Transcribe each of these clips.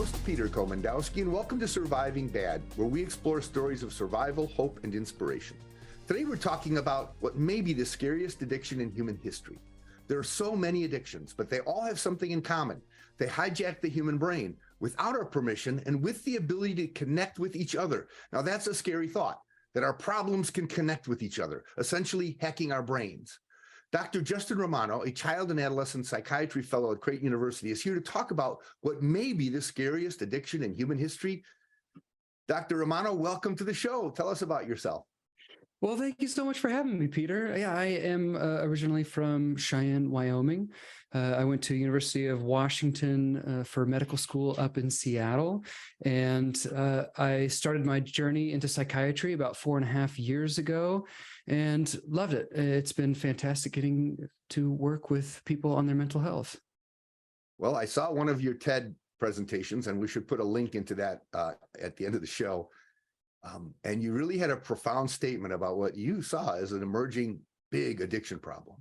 host, Peter Komendowski, and welcome to Surviving Bad, where we explore stories of survival, hope, and inspiration. Today we're talking about what may be the scariest addiction in human history. There are so many addictions, but they all have something in common. They hijack the human brain without our permission and with the ability to connect with each other. Now that's a scary thought, that our problems can connect with each other, essentially hacking our brains. Dr. Justin Romano, a child and adolescent psychiatry fellow at Creighton University, is here to talk about what may be the scariest addiction in human history. Dr. Romano, welcome to the show. Tell us about yourself. Well, thank you so much for having me, Peter. Yeah, I am originally from Cheyenne, Wyoming. I went to University of Washington for medical school up in Seattle, and I started my journey into psychiatry about 4.5 years ago and loved it. It's been fantastic getting to work with people on their mental health. Well, I saw one of your TED presentations, and we should put a link into that at the end of the show. And you really had a profound statement about what you saw as an emerging big addiction problem.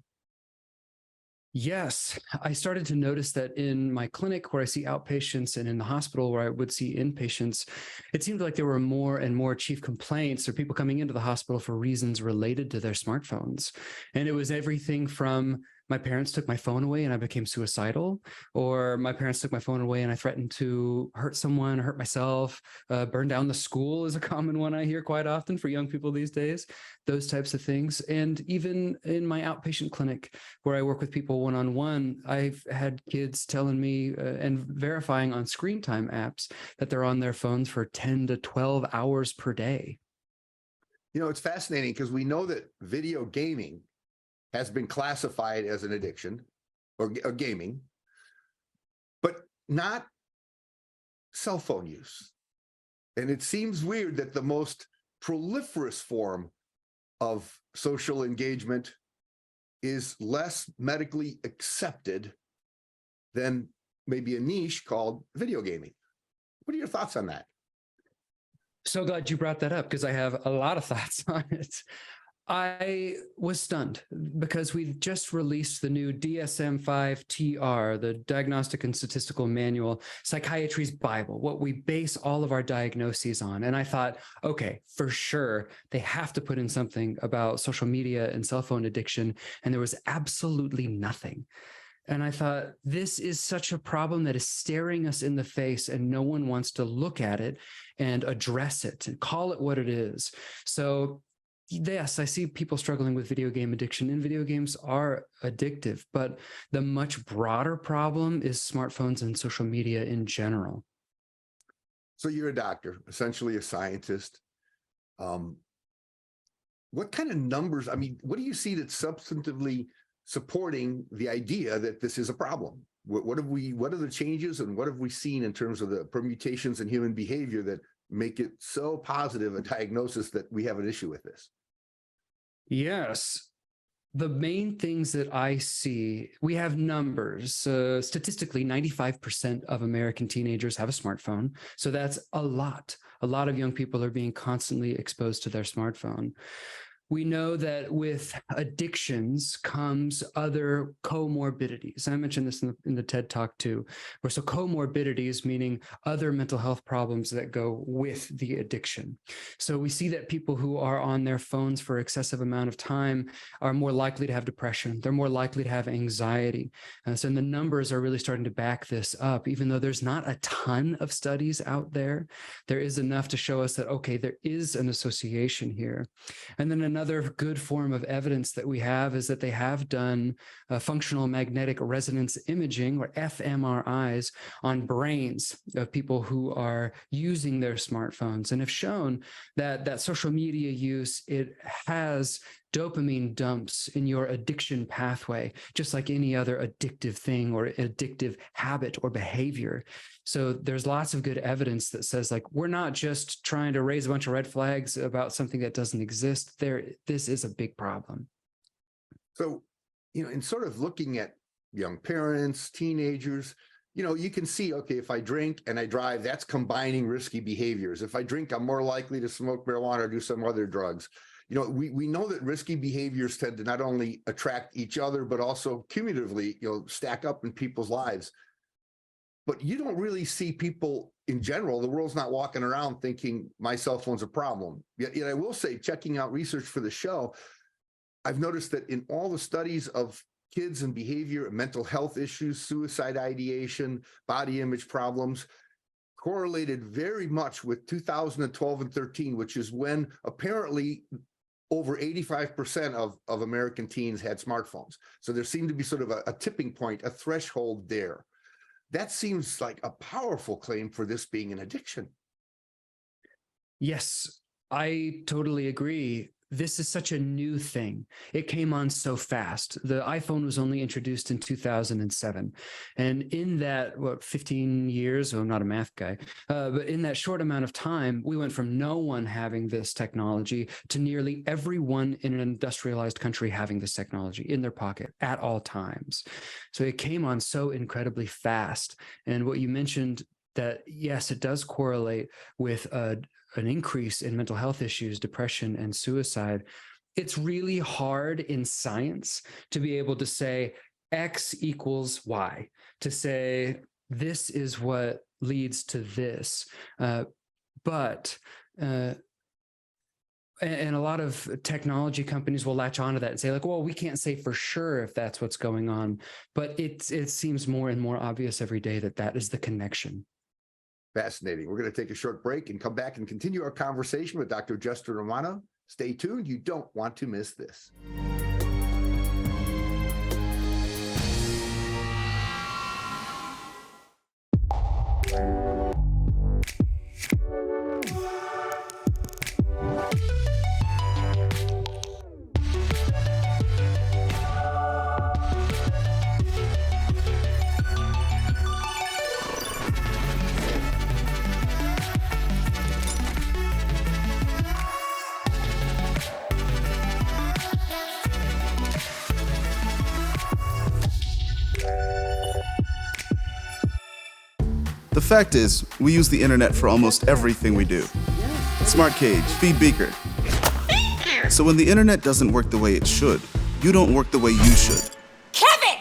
Yes, I started to notice that in my clinic where I see outpatients and in the hospital where I would see inpatients, it seemed like there were more and more chief complaints or people coming into the hospital for reasons related to their smartphones. And it was everything from my parents took my phone away and I became suicidal, or my parents took my phone away and I threatened to hurt someone, hurt myself, burn down the school is a common one I hear quite often for young people these days, those types of things. And even in my outpatient clinic where I work with people one-on-one, I've had kids telling me and verifying on screen time apps that they're on their phones for 10 to 12 hours per day. You know, it's fascinating because we know that video gaming has been classified as an addiction or gaming, but not cell phone use. And it seems weird that the most proliferous form of social engagement is less medically accepted than maybe a niche called video gaming. What are your thoughts on that? So glad you brought that up because I have a lot of thoughts on it. I was stunned because we just released the new DSM-5-TR, the Diagnostic and Statistical Manual, Psychiatry's Bible, what we base all of our diagnoses on. And I thought, okay, for sure, they have to put in something about social media and cell phone addiction. And there was absolutely nothing. And I thought, this is such a problem that is staring us in the face and no one wants to look at it and address it and call it what it is. So yes, I see people struggling with video game addiction, and video games are addictive, but the much broader problem is smartphones and social media in general. So you're a doctor, essentially a scientist. What kind of numbers, I mean, what do you see that's substantively supporting the idea that this is a problem? What are the changes and what have we seen in terms of the permutations in human behavior that make it so positive a diagnosis that we have an issue with this? Yes. The main things that I see, we have numbers. Statistically, 95% of American teenagers have a smartphone. So that's a lot. A lot of young people are being constantly exposed to their smartphone. We know that with addictions comes other comorbidities. And I mentioned this in the TED Talk too, where so comorbidities, meaning other mental health problems that go with the addiction. So we see that people who are on their phones for excessive amount of time are more likely to have depression. They're more likely to have anxiety. So the numbers are really starting to back this up, even though there's not a ton of studies out there. There is enough to show us that, okay, there is an association here. And then another good form of evidence that we have is that they have done functional magnetic resonance imaging, or fMRIs, on brains of people who are using their smartphones, and have shown that social media use, it has dopamine dumps in your addiction pathway, just like any other addictive thing or addictive habit or behavior. So there's lots of good evidence that says, like, we're not just trying to raise a bunch of red flags about something that doesn't exist. This is a big problem. So, you know, in sort of looking at young parents, teenagers, you know, you can see, okay, if I drink and I drive, that's combining risky behaviors. If I drink, I'm more likely to smoke marijuana or do some other drugs. You know, we know that risky behaviors tend to not only attract each other, but also cumulatively, you know, stack up in people's lives. but you don't really see people in general. The world's not walking around thinking my cell phone's a problem. Yet I will say, checking out research for the show, I've noticed that in all the studies of kids and behavior and mental health issues, suicide ideation, body image problems, correlated very much with 2012 and 13, which is when apparently over 85% of American teens had smartphones. So there seemed to be sort of a tipping point, a threshold there. That seems like a powerful claim for this being an addiction. Yes, I totally agree. This is such a new thing. It came on so fast. The iPhone was only introduced in 2007. And in that, 15 years, I'm not a math guy, but in that short amount of time, we went from no one having this technology to nearly everyone in an industrialized country having this technology in their pocket at all times. So it came on so incredibly fast. And what you mentioned, that yes, it does correlate with an increase in mental health issues, depression, and suicide. It's really hard in science to be able to say X equals Y, to say this is what leads to this. But and a lot of technology companies will latch onto that and say, like, well, we can't say for sure if that's what's going on. But it seems more and more obvious every day that that is the connection. Fascinating. We're going to take a short break and come back and continue our conversation with Dr. Justin Romano. Stay tuned. You don't want to miss this. The fact is, we use the internet for almost everything we do. Smart cage, feed beaker. So when the internet doesn't work the way it should, you don't work the way you should. Kevin!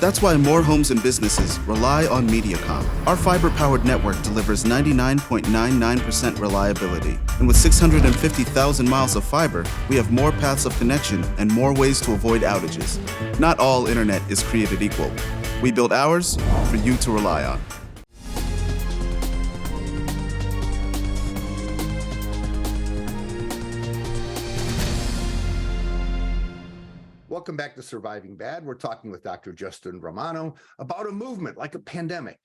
That's why more homes and businesses rely on Mediacom. Our fiber-powered network delivers 99.99% reliability. And with 650,000 miles of fiber, we have more paths of connection and more ways to avoid outages. Not all internet is created equal. We build ours for you to rely on. Welcome back to Surviving Bad. We're talking with Dr. Justin Romano about a movement like a pandemic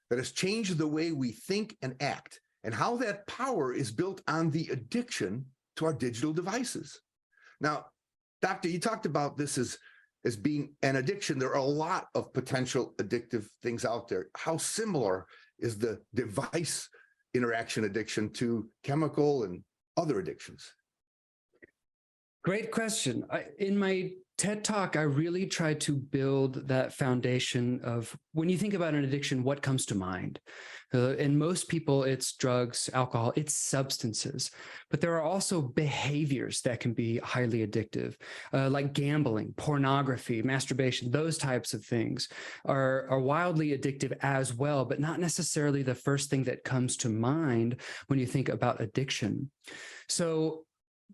that has changed the way we think and act, and how that power is built on the addiction to our digital devices. Now, Doctor, you talked about this as being an addiction. There are a lot of potential addictive things out there. How similar is the device interaction addiction to chemical and other addictions? Great question. In my TED Talk, I really try to build that foundation of, when you think about an addiction, what comes to mind? And most people, it's drugs, alcohol, it's substances. But there are also behaviors that can be highly addictive, like gambling, pornography, masturbation. Those types of things are wildly addictive as well, but not necessarily the first thing that comes to mind when you think about addiction. So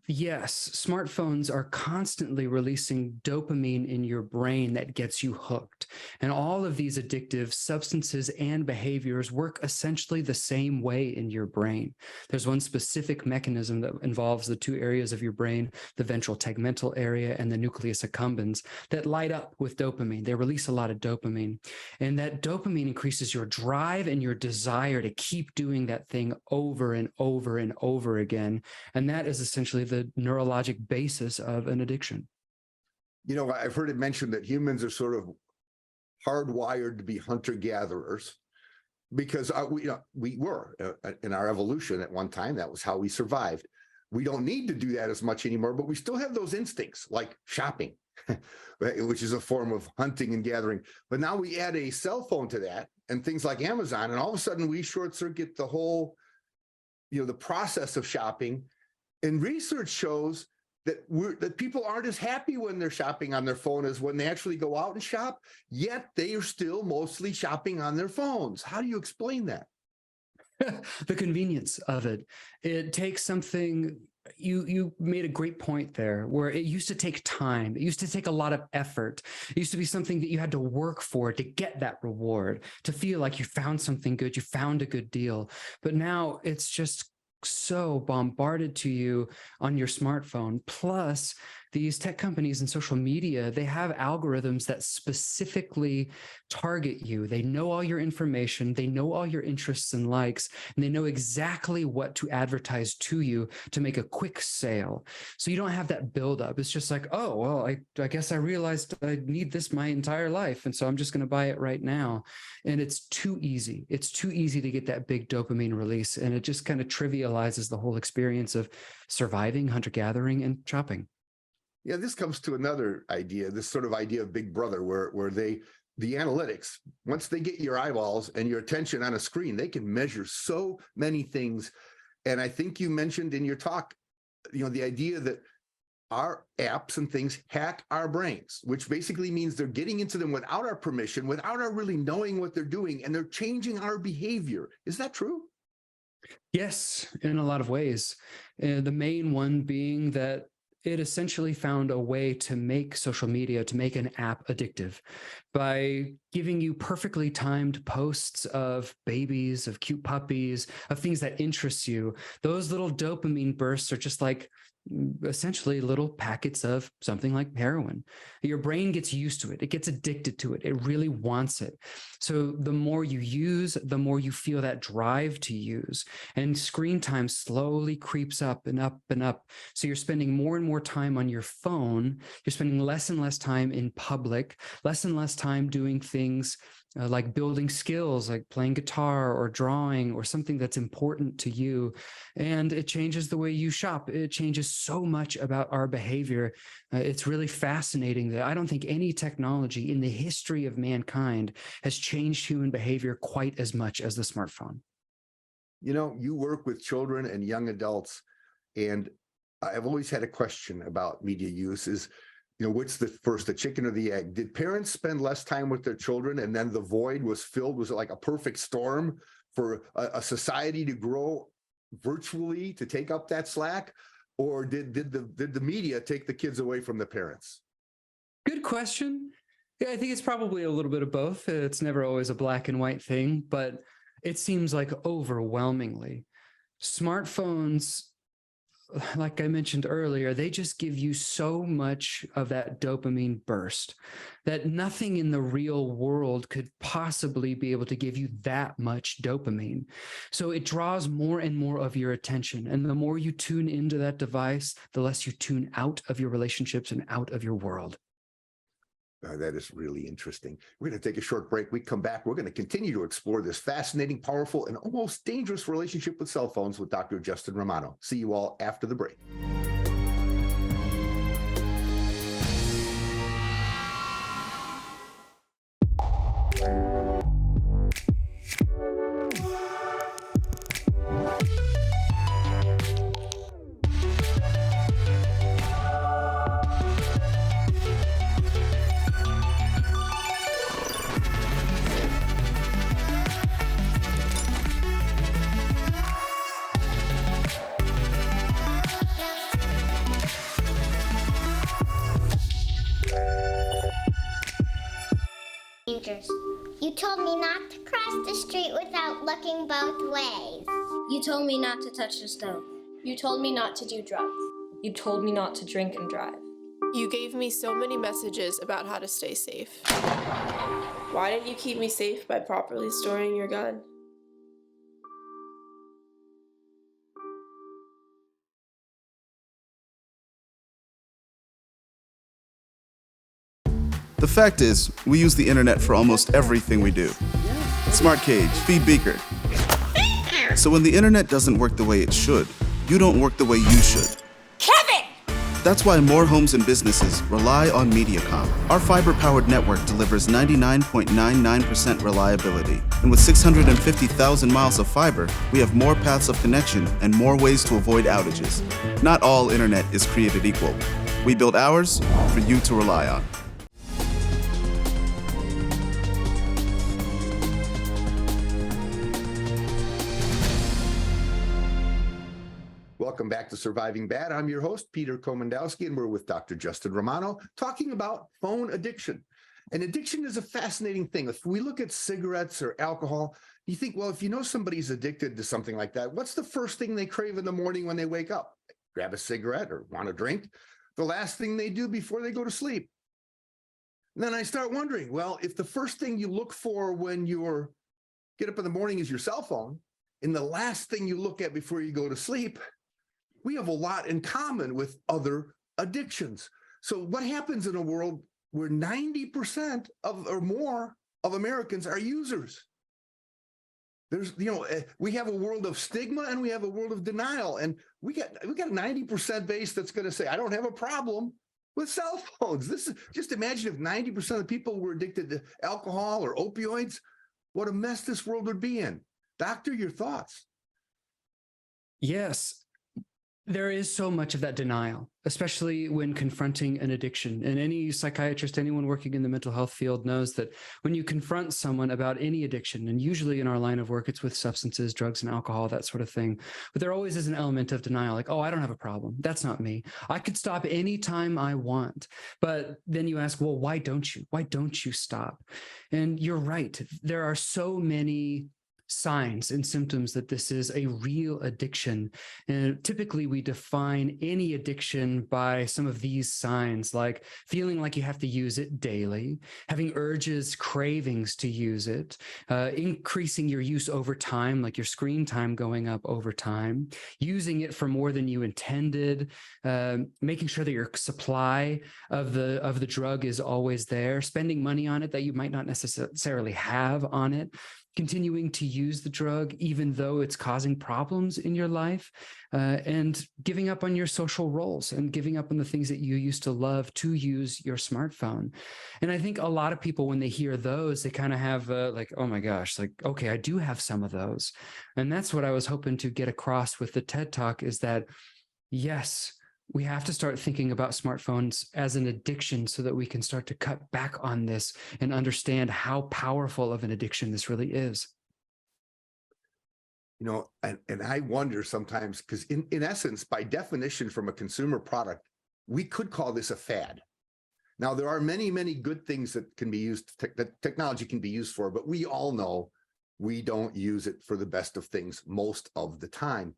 yes, smartphones are constantly releasing dopamine in your brain that gets you hooked. And all of these addictive substances and behaviors work essentially the same way in your brain. There's one specific mechanism that involves the two areas of your brain, the ventral tegmental area and the nucleus accumbens, that light up with dopamine. They release a lot of dopamine. And that dopamine increases your drive and your desire to keep doing that thing over and over and over again. And that is essentially the neurologic basis of an addiction. You know, I've heard it mentioned that humans are sort of hardwired to be hunter-gatherers because we were in our evolution at one time. That was how we survived. We don't need to do that as much anymore, but we still have those instincts like shopping, which is a form of hunting and gathering. But now we add a cell phone to that and things like Amazon, and all of a sudden we short circuit the whole, the process of shopping. And research shows that people aren't as happy when they're shopping on their phone as when they actually go out and shop, yet they are still mostly shopping on their phones. How do you explain that? The convenience of it. It takes something. You made a great point there, where it used to take time. It used to take a lot of effort. It used to be something that you had to work for to get that reward, to feel like you found something good, you found a good deal. But now it's just so bombarded to you on your smartphone. Plus, these tech companies and social media, they have algorithms that specifically target you. They know all your information, they know all your interests and likes, and they know exactly what to advertise to you to make a quick sale. So you don't have that buildup. It's just like, oh, well, I guess I realized I need this my entire life, and so I'm just going to buy it right now. And it's too easy. It's too easy to get that big dopamine release, and it just kind of trivializes the whole experience of surviving, hunter-gathering, and shopping. Yeah, this comes to another idea, this sort of idea of Big Brother, where the analytics, once they get your eyeballs and your attention on a screen, they can measure so many things. And I think you mentioned in your talk, the idea that our apps and things hack our brains, which basically means they're getting into them without our permission, without our really knowing what they're doing, and they're changing our behavior. Is that true? Yes, in a lot of ways. The main one being that it essentially found a way to make social media, to make an app addictive by giving you perfectly timed posts of babies, of cute puppies, of things that interest you. Those little dopamine bursts are just like essentially little packets of something like heroin. Your brain gets used to it. It gets addicted to it. It really wants it. So the more you use, the more you feel that drive to use. And screen time slowly creeps up and up and up. So you're spending more and more time on your phone. You're spending less and less time in public, less and less time doing things like building skills, like playing guitar or drawing or something that's important to you. And it changes the way you shop. It changes so much about our behavior. It's really fascinating that I don't think any technology in the history of mankind has changed human behavior quite as much as the smartphone. You work with children and young adults, and I've always had a question about media use is, what's the first, the chicken or the egg? Did parents spend less time with their children and then the void was filled? Was it like a perfect storm for a society to grow virtually to take up that slack? Or did the media take the kids away from the parents? Good question. Yeah, I think it's probably a little bit of both. It's never always a black and white thing, but it seems like overwhelmingly. Smartphones, like I mentioned earlier, they just give you so much of that dopamine burst that nothing in the real world could possibly be able to give you that much dopamine. So it draws more and more of your attention. And the more you tune into that device, the less you tune out of your relationships and out of your world. That is really interesting. We're going to take a short break. We come back. We're going to continue to explore this fascinating, powerful, and almost dangerous relationship with cell phones with Dr. Justin Romano. See you all after the break. You told me not to cross the street without looking both ways. You told me not to touch the stove. You told me not to do drugs. You told me not to drink and drive. You gave me so many messages about how to stay safe. Why didn't you keep me safe by properly storing your gun? The fact is, we use the internet for almost everything we do. Smart cage, feed beaker. So when the internet doesn't work the way it should, you don't work the way you should. Kevin! That's why more homes and businesses rely on Mediacom. Our fiber-powered network delivers 99.99% reliability. And with 650,000 miles of fiber, we have more paths of connection and more ways to avoid outages. Not all internet is created equal. We build ours for you to rely on. Welcome back to Surviving Bad. I'm your host, Peter Komendowski, and we're with Dr. Justin Romano talking about phone addiction. And addiction is a fascinating thing. If we look at cigarettes or alcohol, you think, well, if you know somebody's addicted to something like that, what's the first thing they crave in the morning when they wake up? Grab a cigarette or want a drink. The last thing they do before they go to sleep. And then I start wondering, well, if the first thing you look for when you get up in the morning is your cell phone, and the last thing you look at before you go to sleep, we have a lot in common with other addictions. So what happens in a world where 90% or more of Americans are users? We have a world of stigma and we have a world of denial. And we got a 90% base that's going to say, I don't have a problem with cell phones. Just imagine if 90% of the people were addicted to alcohol or opioids, what a mess this world would be in. Doctor, your thoughts? Yes. There is so much of that denial, especially when confronting an addiction. And any psychiatrist, anyone working in the mental health field knows that when you confront someone about any addiction, and usually in our line of work, it's with substances, drugs, and alcohol, that sort of thing. But there always is an element of denial, like, oh, I don't have a problem. That's not me. I could stop anytime I want. But then you ask, well, why don't you? Why don't you stop? And you're right. There are so many signs and symptoms that this is a real addiction. And typically we define any addiction by some of these signs, like feeling like you have to use it daily, having urges, cravings to use it, increasing your use over time, like your screen time going up over time, using it for more than you intended, making sure that your supply of the drug is always there, spending money on it that you might not necessarily have on it, continuing to use the drug even though it's causing problems in your life, and giving up on your social roles and giving up on the things that you used to love to use your smartphone. And I think a lot of people, when they hear those, they kind of have like, oh my gosh, like, okay, I do have some of those. And that's what I was hoping to get across with the TED Talk, is that, yes, we have to start thinking about smartphones as an addiction so that we can start to cut back on this and understand how powerful of an addiction this really is. And I wonder sometimes, because in essence, by definition, from a consumer product, we could call this a fad. Now, there are many, many good things that can be used, that technology can be used for, but we all know we don't use it for the best of things most of the time.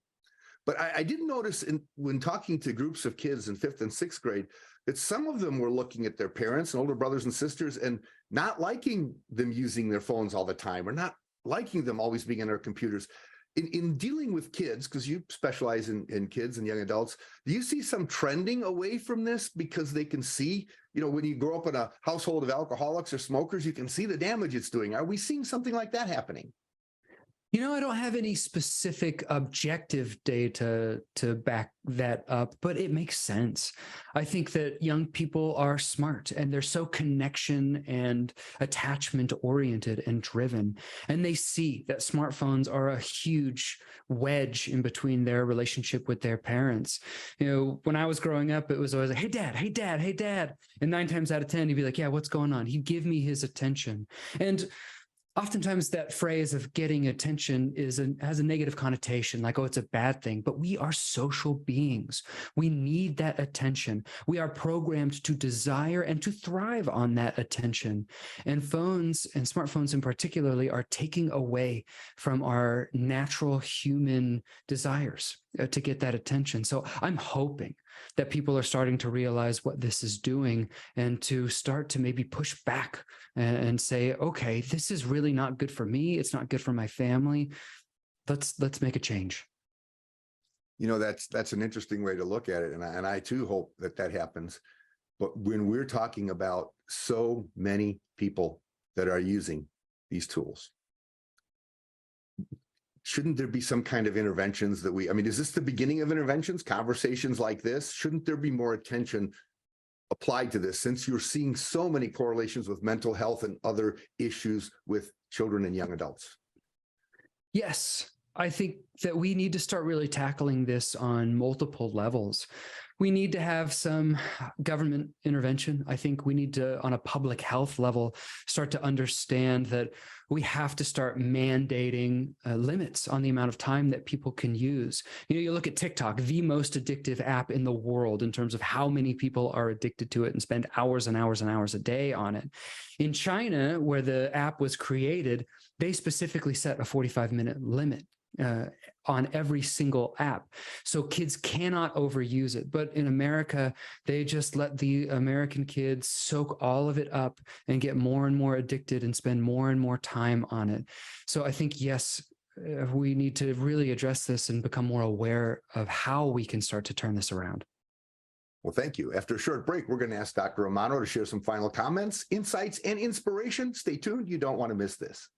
But I did notice when talking to groups of kids in 5th and 6th grade, that some of them were looking at their parents and older brothers and sisters and not liking them using their phones all the time, or not liking them always being on their computers. In dealing with kids, because you specialize in kids and young adults, do you see some trending away from this because they can see, when you grow up in a household of alcoholics or smokers, you can see the damage it's doing? Are we seeing something like that happening? I don't have any specific objective data to back that up, but it makes sense. I think that young people are smart and they're so connection and attachment oriented and driven. And they see that smartphones are a huge wedge in between their relationship with their parents. When I was growing up, it was always like, hey, dad, hey, dad, hey, dad. And 9 times out of 10, he'd be like, yeah, what's going on? He'd give me his attention. And oftentimes that phrase of getting attention has a negative connotation, like, oh, it's a bad thing. But we are social beings. We need that attention. We are programmed to desire and to thrive on that attention. And phones, and smartphones in particularly, are taking away from our natural human desires to get that attention. So I'm hoping that people are starting to realize what this is doing and to start to maybe push back and say, okay, this is really not good for me. It's not good for my family. Let's make a change. That's an interesting way to look at it. And I too hope that happens. But when we're talking about so many people that are using these tools, shouldn't there be some kind of interventions that is this the beginning of interventions, conversations like this? Shouldn't there be more attention applied to this, since you're seeing so many correlations with mental health and other issues with children and young adults? Yes, I think that we need to start really tackling this on multiple levels. We need to have some government intervention. I think we need to, on a public health level, start to understand that we have to start mandating limits on the amount of time that people can use. You look at TikTok, the most addictive app in the world in terms of how many people are addicted to it and spend hours and hours and hours a day on it. In China, where the app was created, they specifically set a 45-minute limit on every single app. So kids cannot overuse it. But in America, they just let the American kids soak all of it up and get more and more addicted and spend more and more time on it. So I think, yes, we need to really address this and become more aware of how we can start to turn this around. Well, thank you. After a short break, we're going to ask Dr. Romano to share some final comments, insights, and inspiration. Stay tuned. You don't want to miss this.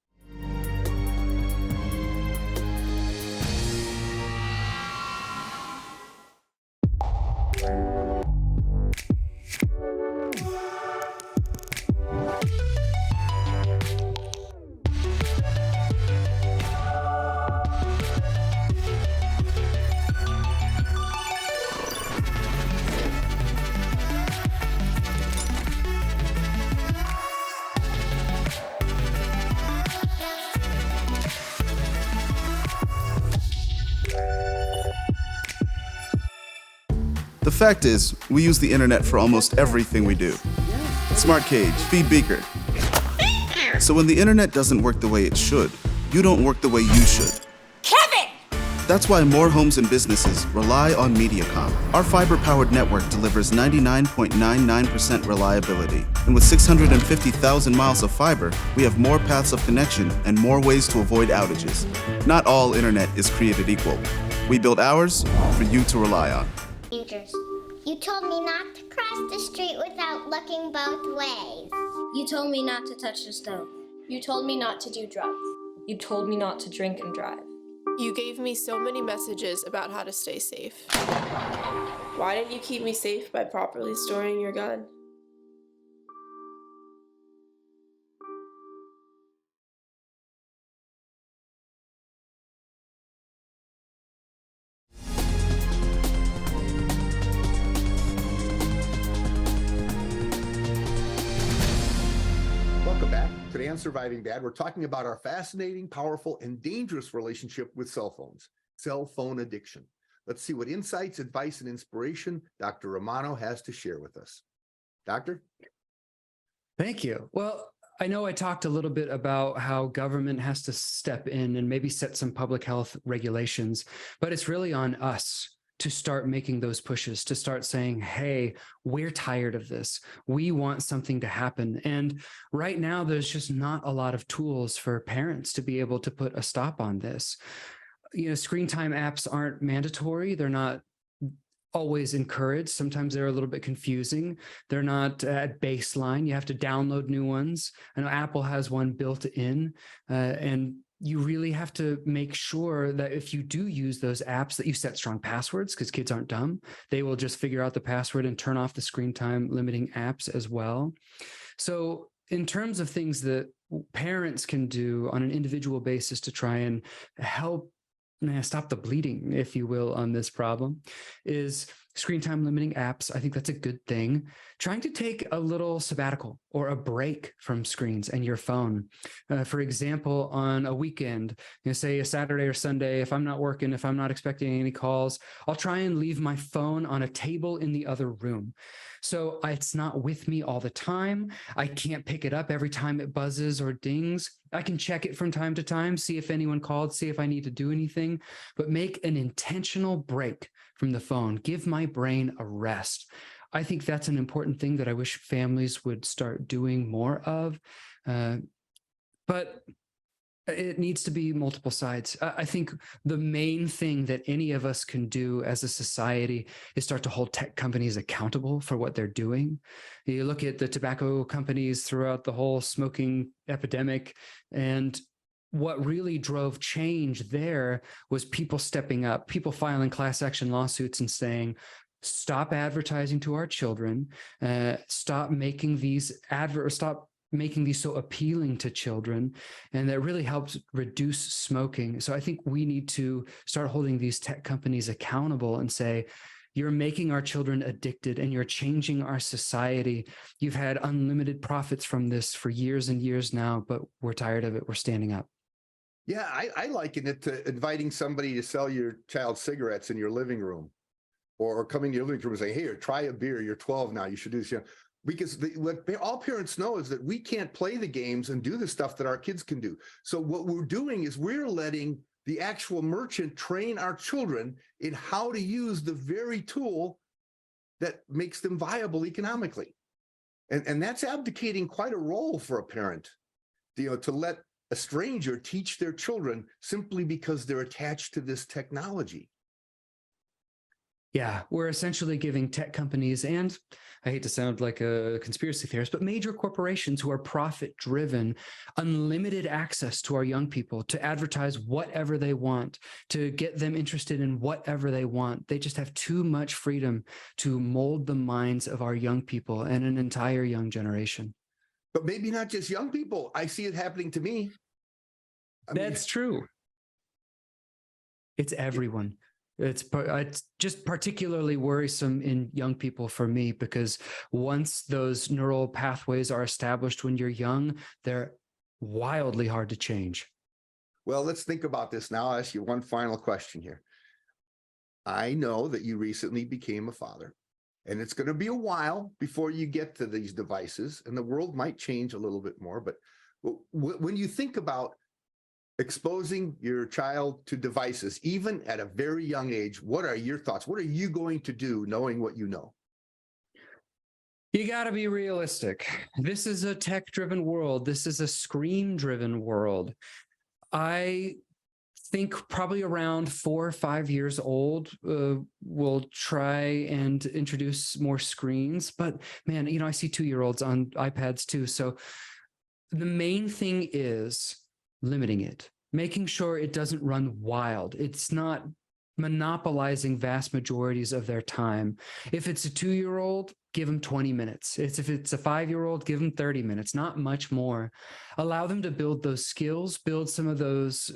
The fact is, we use the internet for almost everything we do. Smart cage, feed beaker. So when the internet doesn't work the way it should, you don't work the way you should. Kevin! That's why more homes and businesses rely on Mediacom. Our fiber-powered network delivers 99.99% reliability. And with 650,000 miles of fiber, we have more paths of connection and more ways to avoid outages. Not all internet is created equal. We build ours for you to rely on. You told me not to cross the street without looking both ways. You told me not to touch the stove. You told me not to do drugs. You told me not to drink and drive. You gave me so many messages about how to stay safe. Why didn't you keep me safe by properly storing your gun? Welcome back. Today on Surviving Bad, we're talking about our fascinating, powerful, and dangerous relationship with cell phones, cell phone addiction. Let's see what insights, advice, and inspiration Dr. Romano has to share with us. Doctor? Thank you. Well, I know I talked a little bit about how government has to step in and maybe set some public health regulations, but it's really on us to start making those pushes, to start saying, hey, we're tired of this. We want something to happen. And right now, there's just not a lot of tools for parents to be able to put a stop on this. Screen time apps aren't mandatory. They're not always encouraged. Sometimes they're a little bit confusing. They're not at baseline. You have to download new ones. I know Apple has one built in, and you really have to make sure that if you do use those apps that you set strong passwords, because kids aren't dumb. They will just figure out the password and turn off the screen time limiting apps as well. So in terms of things that parents can do on an individual basis to try and help stop the bleeding, if you will, on this problem, is screen time limiting apps. I think that's a good thing. Trying to take a little sabbatical or a break from screens and your phone. For example, on a weekend, say a Saturday or Sunday, if I'm not working, if I'm not expecting any calls, I'll try and leave my phone on a table in the other room. So it's not with me all the time. I can't pick it up every time it buzzes or dings. I can check it from time to time, see if anyone called, see if I need to do anything, but make an intentional break from the phone. Give my brain a rest. I think that's an important thing that I wish families would start doing more of. But it needs to be multiple sides. I think the main thing that any of us can do as a society is start to hold tech companies accountable for what they're doing. You look at the tobacco companies throughout the whole smoking epidemic, and what really drove change there was people stepping up, people filing class action lawsuits and saying, stop advertising to our children, stop making these so appealing to children. And that really helps reduce smoking. So I think we need to start holding these tech companies accountable and say, you're making our children addicted and you're changing our society. You've had unlimited profits from this for years and years now, but we're tired of it. We're standing up. Yeah, I liken it to inviting somebody to sell your child cigarettes in your living room, or coming to your living room and saying, hey, try a beer. You're 12 now. You should do this. Because what all parents know is that we can't play the games and do the stuff that our kids can do. So what we're doing is we're letting the actual merchant train our children in how to use the very tool that makes them viable economically. And that's abdicating quite a role for a parent, to let a stranger teach their children simply because they're attached to this technology. Yeah, we're essentially giving tech companies, and I hate to sound like a conspiracy theorist, but major corporations who are profit-driven, unlimited access to our young people to advertise whatever they want, to get them interested in whatever they want. They just have too much freedom to mold the minds of our young people and an entire young generation. But maybe not just young people. I see it happening to me. That's true. It's everyone. It's just particularly worrisome in young people for me, because once those neural pathways are established when you're young, they're wildly hard to change. Well, let's think about this now. I'll ask you one final question here. I know that you recently became a father, and it's going to be a while before you get to these devices, and the world might change a little bit more. But when you think about exposing your child to devices, even at a very young age, what are your thoughts? What are you going to do knowing what you know? You got to be realistic. This is a tech-driven world. This is a screen-driven world. I think probably around 4 or 5 years old, we'll try and introduce more screens. But man, I see 2-year-olds on iPads too. So the main thing is limiting it, making sure it doesn't run wild. It's not monopolizing vast majorities of their time. If it's a 2-year-old, give them 20 minutes. If it's a 5-year-old, give them 30 minutes, not much more. Allow them to build those skills, build some of those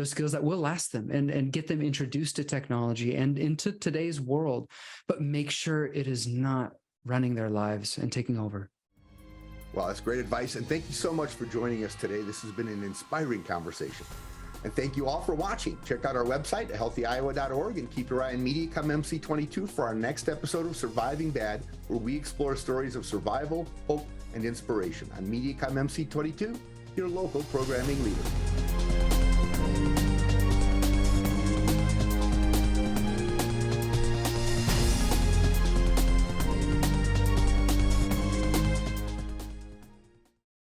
skills that will last them, and get them introduced to technology and into today's world, but make sure it is not running their lives and taking over. Well, that's great advice. And thank you so much for joining us today. This has been an inspiring conversation. And thank you all for watching. Check out our website at healthyiowa.org and keep your eye on MediaCom MC22 for our next episode of Surviving Bad, where we explore stories of survival, hope, and inspiration on MediaCom MC22, your local programming leader.